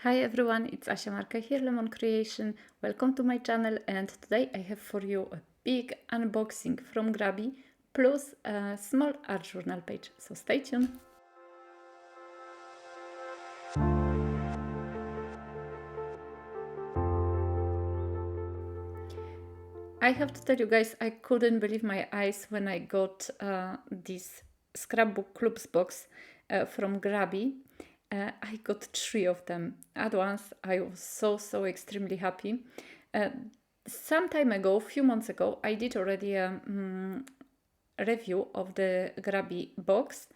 Hi everyone, it's MArquet here, Lemon Creation. Welcome to my channel, and today I have for you a big unboxing from GRABIE plus a small art journal page, so stay tuned. I have to tell you guys, I couldn't believe my eyes when I got this scrapbook clubs box from GRABIE. I got 3 of them at once. I was so extremely happy. Some time ago, a few months ago, I did already a review of the GRABIE box,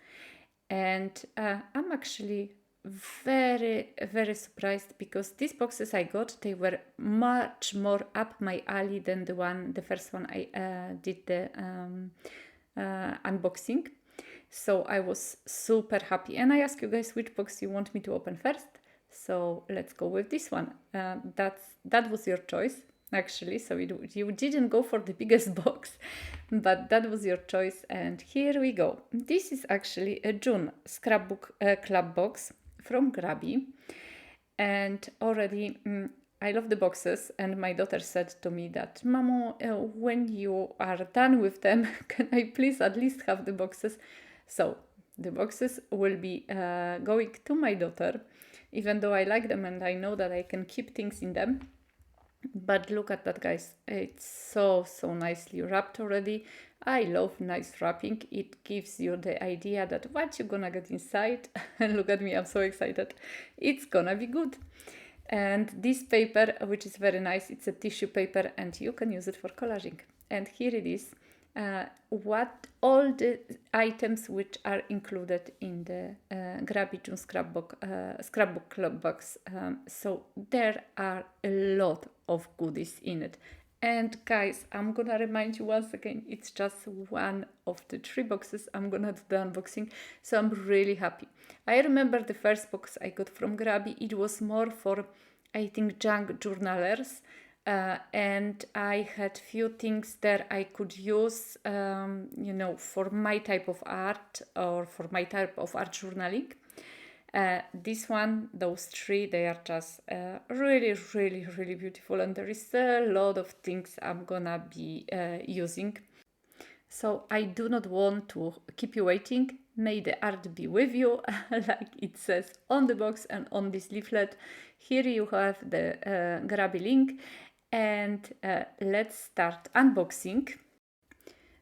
and I'm actually very surprised because these boxes I got, they were much more up my alley than the first one I did the unboxing. So I was super happy, and I asked you guys which box you want me to open first. So let's go with this one. That was your choice, actually. So you didn't go for the biggest box, but that was your choice. And here we go. This is actually a June scrapbook club box from GRABIE, and already I love the boxes, and my daughter said to me that, Mamo, when you are done with them, can I please at least have the boxes? So the boxes will be going to my daughter, even though I like them and I know that I can keep things in them. But look at that, guys. It's so nicely wrapped already. I love nice wrapping. It gives you the idea that what you're gonna get inside. And look at me, I'm so excited. It's gonna be good. And this paper, which is very nice, it's a tissue paper and you can use it for collaging. And here it is. What all the items which are included in the GRABIE June scrapbook club box. So there are a lot of goodies in it. And guys, I'm gonna remind you once again, it's just one of the 3 boxes I'm gonna do the unboxing, so I'm really happy. I remember the first box I got from GRABIE, it was more for, I think, junk journalers. And I had few things there I could use, for my type of art or for my type of art journaling. This one, those 3, they are just really beautiful, and there is a lot of things I'm gonna be using. So I do not want to keep you waiting. May the art be with you, like it says on the box and on this leaflet. Here you have the GRABIE link, and let's start unboxing.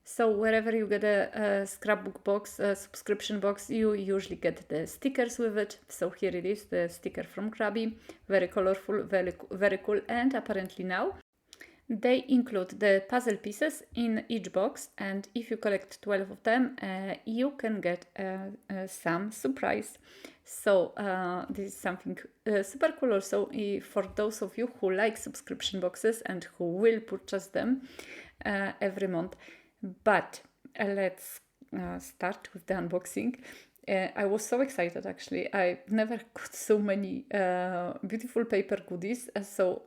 So wherever you get a scrapbook box, a subscription box, you usually get the stickers with it. So here it is, the sticker from GRABIE, very colorful, very cool, and apparently now they include the puzzle pieces in each box, and if you collect 12 of them, you can get some surprise. So this is something super cool also for those of you who like subscription boxes and who will purchase them every month. But let's start with the unboxing. I was so excited, actually. I never got so many beautiful paper goodies, so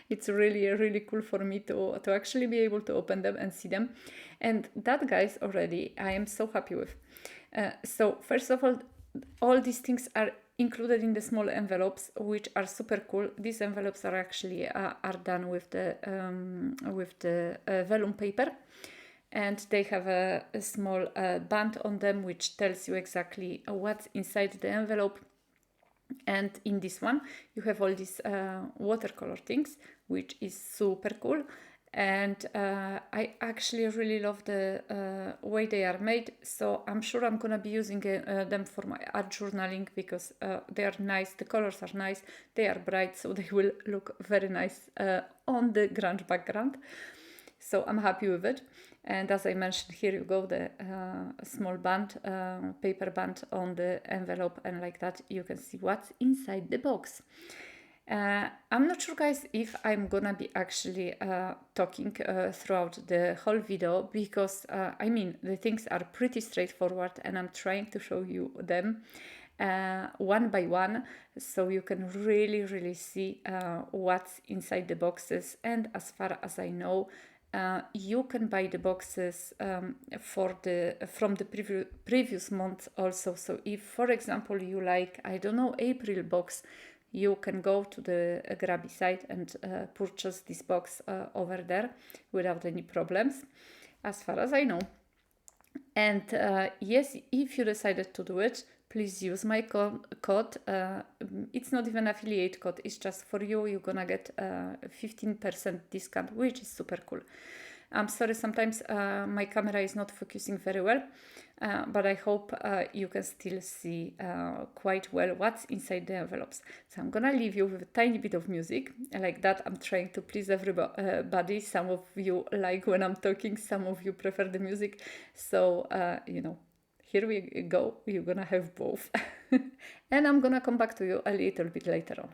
it's really cool for me to actually be able to open them and see them. And that, guys, already I am so happy with. So first of all these things are included in the small envelopes, which are super cool. These envelopes are actually are done with the vellum paper, and they have a small band on them which tells you exactly what's inside the envelope. And in this one you have all these watercolor things, which is super cool. And I actually really love the way they are made, so I'm sure I'm gonna be using them for my art journaling, because they are nice, the colors are nice, they are bright, so they will look very nice on the grunge background. So I'm happy with it. And as I mentioned, here you go, the small band, paper band on the envelope, and like that you can see what's inside the box. I'm not sure, guys, if I'm gonna be actually talking throughout the whole video, because I mean, the things are pretty straightforward and I'm trying to show you them one by one, so you can really see what's inside the boxes. And as far as I know, you can buy the boxes from the previous month also. So if, for example, you like, I don't know, April box, you can go to the GRABIE site and purchase this box over there without any problems, as far as I know. And yes, if you decided to do it, please use my code. It's not even affiliate code, it's just for you. You're gonna get 15% discount, which is super cool. I'm sorry, sometimes my camera is not focusing very well, but I hope you can still see quite well what's inside the envelopes. So I'm gonna leave you with a tiny bit of music. Like that, I'm trying to please everybody. Some of you like when I'm talking, some of you prefer the music. So, you know, here we go. You're gonna have both. And I'm gonna come back to you a little bit later on.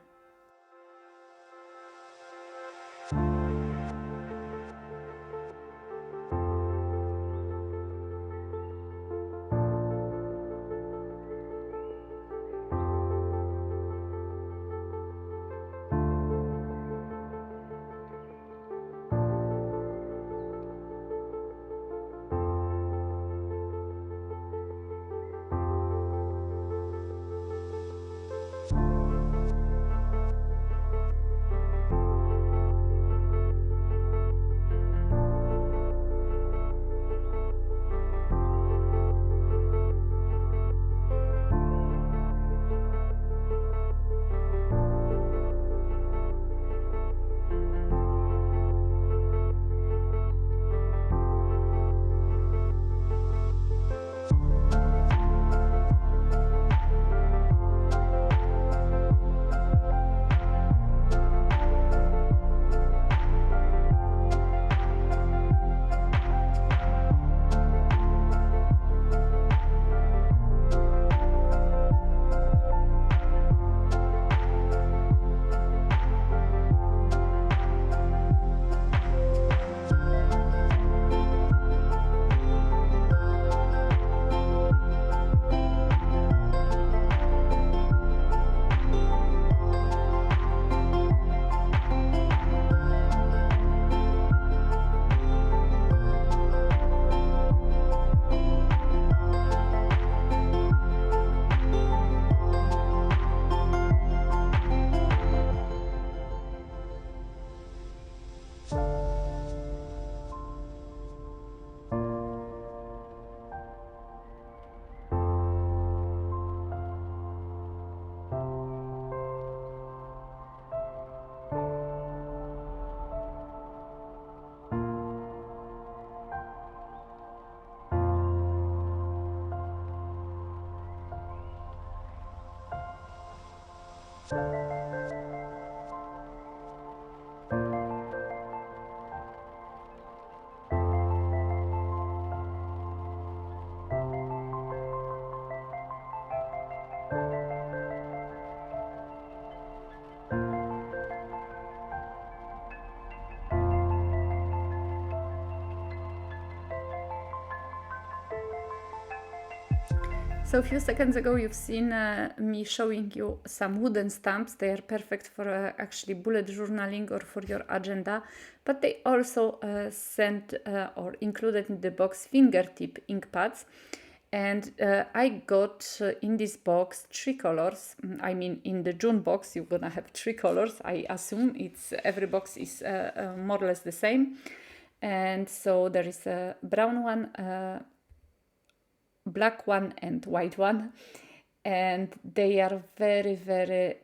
So a few seconds ago you've seen me showing you some wooden stamps. They are perfect for actually bullet journaling or for your agenda, but they also sent or included in the box fingertip ink pads. And I got in this box 3 colors. I mean, in the June box you're gonna have 3 colors. I assume it's every box is more or less the same. And so there is a brown one, black one and white one, and they are very, very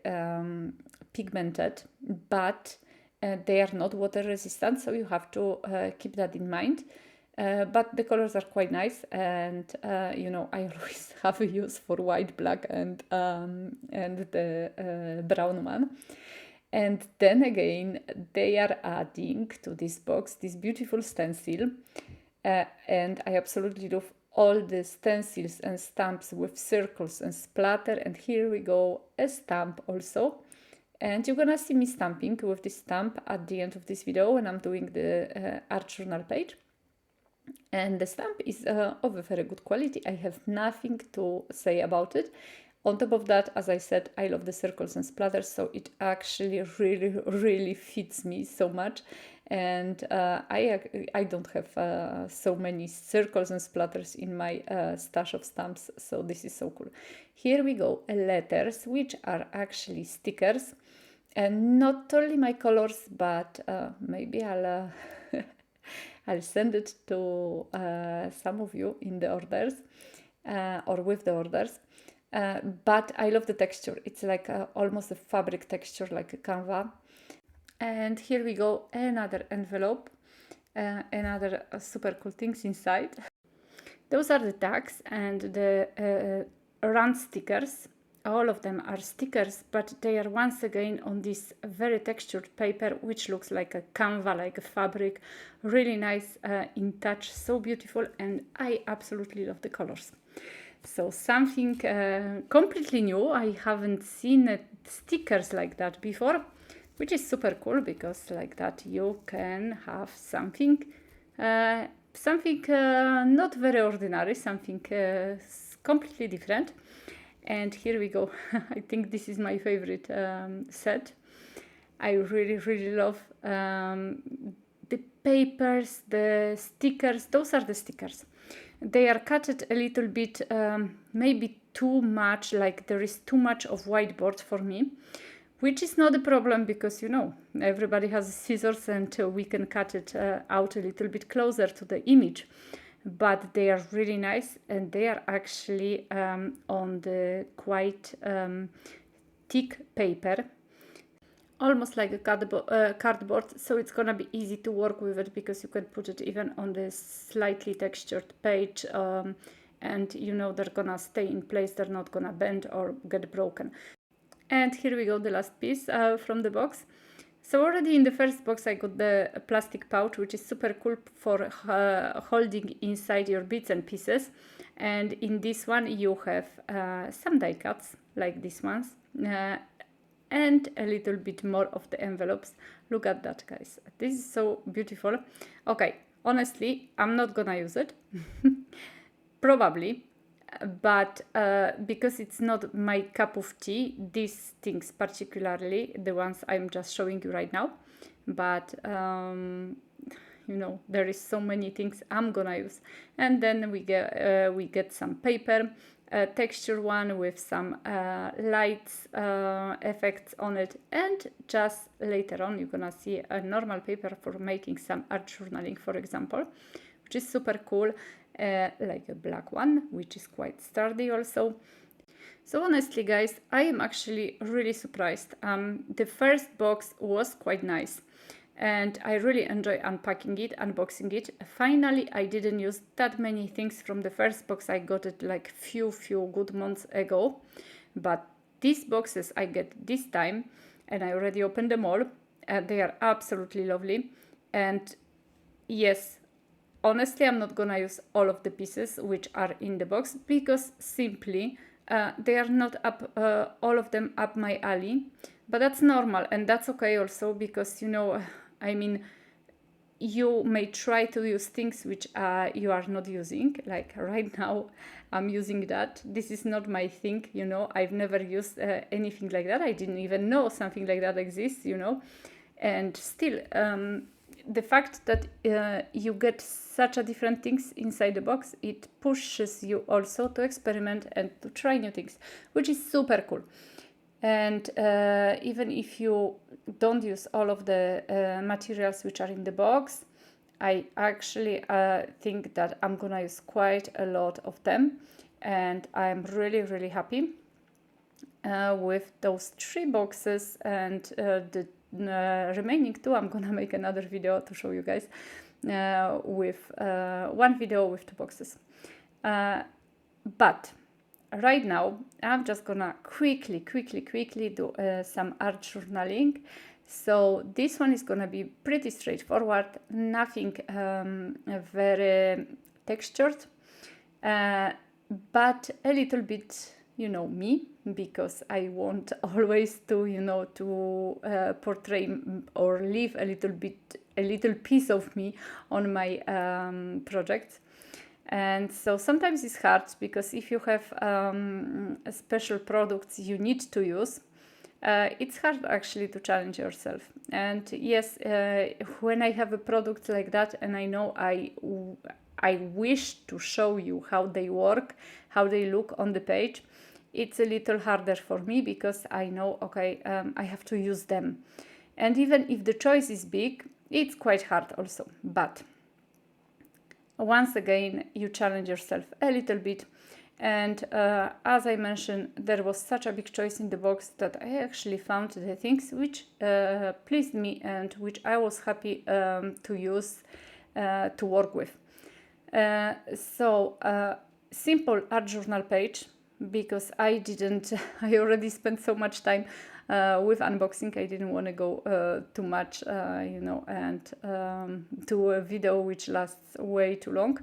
pigmented, but they are not water resistant, so you have to keep that in mind. But the colors are quite nice, and you know, I always have a use for white, black, and the brown one. And then again, they are adding to this box this beautiful stencil, and I absolutely love all the stencils and stamps with circles and splatter. And here we go, a stamp also. And you're gonna see me stamping with this stamp at the end of this video when I'm doing the art journal page. And the stamp is of a very good quality. I have nothing to say about it. On top of that, as I said, I love the circles and splatters, so it actually really, really fits me so much. And I don't have so many circles and splatters in my stash of stamps, so this is so cool. Here we go, letters, which are actually stickers, and not only my colors, but maybe I'll I'll send it to some of you in the orders or with the orders. But I love the texture. It's like almost a fabric texture, like a canva. And here we go, another envelope, another super cool things inside. Those are the tags and the run stickers. All of them are stickers, but they are once again on this very textured paper, which looks like a canva, like a fabric. Really nice in touch, so beautiful, and I absolutely love the colors. So something completely new. I haven't seen stickers like that before, which is super cool, because like that you can have something not very ordinary, something completely different. And here we go. I think this is my favorite set. I really love the papers, the stickers. Those are the stickers. They are cutted a little bit, maybe too much, like there is too much of whiteboard for me, which is not a problem, because you know everybody has scissors and we can cut it out a little bit closer to the image. But they are really nice, and they are actually on the quite thick paper, almost like a cardboard, so it's gonna be easy to work with it, because you can put it even on the slightly textured page, and you know they're gonna stay in place, they're not gonna bend or get broken. And here we go, the last piece from the box. So already in the first box I got the plastic pouch, which is super cool for holding inside your bits and pieces. And in this one you have some die cuts, like these ones, and a little bit more of the envelopes. Look at that, guys. This is so beautiful. Okay, honestly, I'm not gonna use it. Probably. But because it's not my cup of tea, these things particularly, the ones I'm just showing you right now, but you know, there is so many things I'm gonna use. And then we get some paper, texture one with some lights effects on it, and just later on you're gonna see a normal paper for making some art journaling, for example, which is super cool. Like a black one, which is quite sturdy also. So honestly, guys, I am actually really surprised. The first box was quite nice, and I really enjoy unpacking it, unboxing it. Finally, I didn't use that many things from the first box. I got it like few good months ago, but these boxes I get this time, and I already opened them all. They are absolutely lovely, and yes, honestly, I'm not gonna use all of the pieces which are in the box, because simply they are not up, all of them up my alley. But that's normal, and that's okay also, because you know, I mean, you may try to use things which you are not using. Like right now, I'm using that. This is not my thing, you know. I've never used anything like that. I didn't even know something like that exists, you know. And still, the fact that you get such a different things inside the box, it pushes you also to experiment and to try new things, which is super cool. And even if you don't use all of the materials which are in the box, I actually think that I'm gonna use quite a lot of them, and I'm really happy with those 3 boxes, and the remaining 2 I'm gonna make another video to show you guys, with one video with 2 boxes. But right now I'm just gonna quickly do some art journaling. So this one is gonna be pretty straightforward, nothing very textured, but a little bit, you know, me, because I want always to, you know, to portray or leave a little piece of me on my projects. And so sometimes it's hard, because if you have special products you need to use, It's hard actually to challenge yourself. And yes, when I have a product like that and I know I wish to show you how they work, how they look on the page, it's a little harder for me because I know, okay, I have to use them. And even if the choice is big, it's quite hard also. But once again, you challenge yourself a little bit. And as I mentioned, there was such a big choice in the box that I actually found the things which pleased me and which I was happy to use, to work with. Simple art journal page, because I already spent so much time with unboxing. I didn't want to go too much, and to a video which lasts way too long.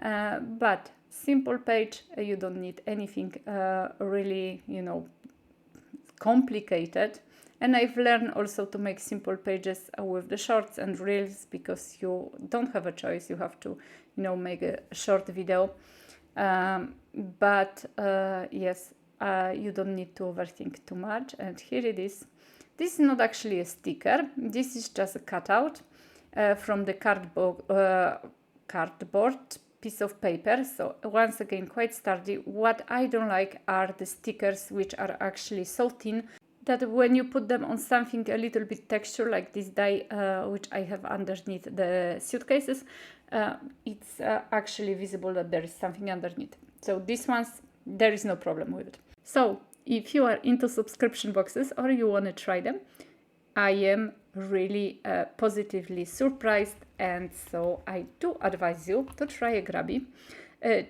But simple page, you don't need anything really, complicated. And I've learned also to make simple pages with the shorts and reels, because you don't have a choice. You have to, make a short video. But yes, you don't need to overthink too much. And here it is. This is not actually a sticker. This is just a cutout from the cardboard piece of paper. So once again, quite sturdy. What I don't like are the stickers, which are actually so thin that when you put them on something a little bit texture, like this die, which I have underneath the suitcases, it's actually visible that there is something underneath. So these ones, there is no problem with it. So if you are into subscription boxes or you want to try them, I am really positively surprised, and so I do advise you to try a GRABIE.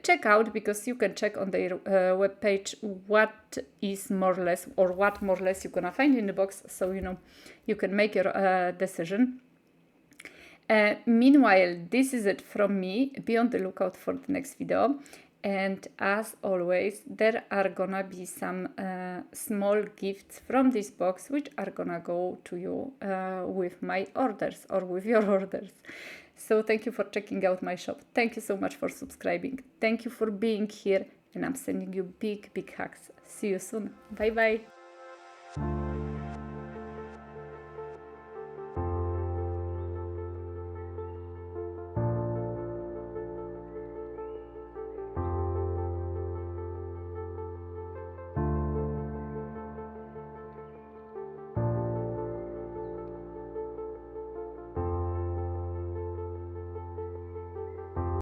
Check out, because you can check on their webpage what is more or less, or what more or less you're gonna find in the box, so you can make your decision. Meanwhile, this is it from me. Be on the lookout for the next video. And as always, there are gonna be some small gifts from this box, which are gonna go to you with my orders or with your orders. So thank you for checking out my shop. Thank you so much for subscribing. Thank you for being here. And I'm sending you big, big hugs. See you soon. Bye bye.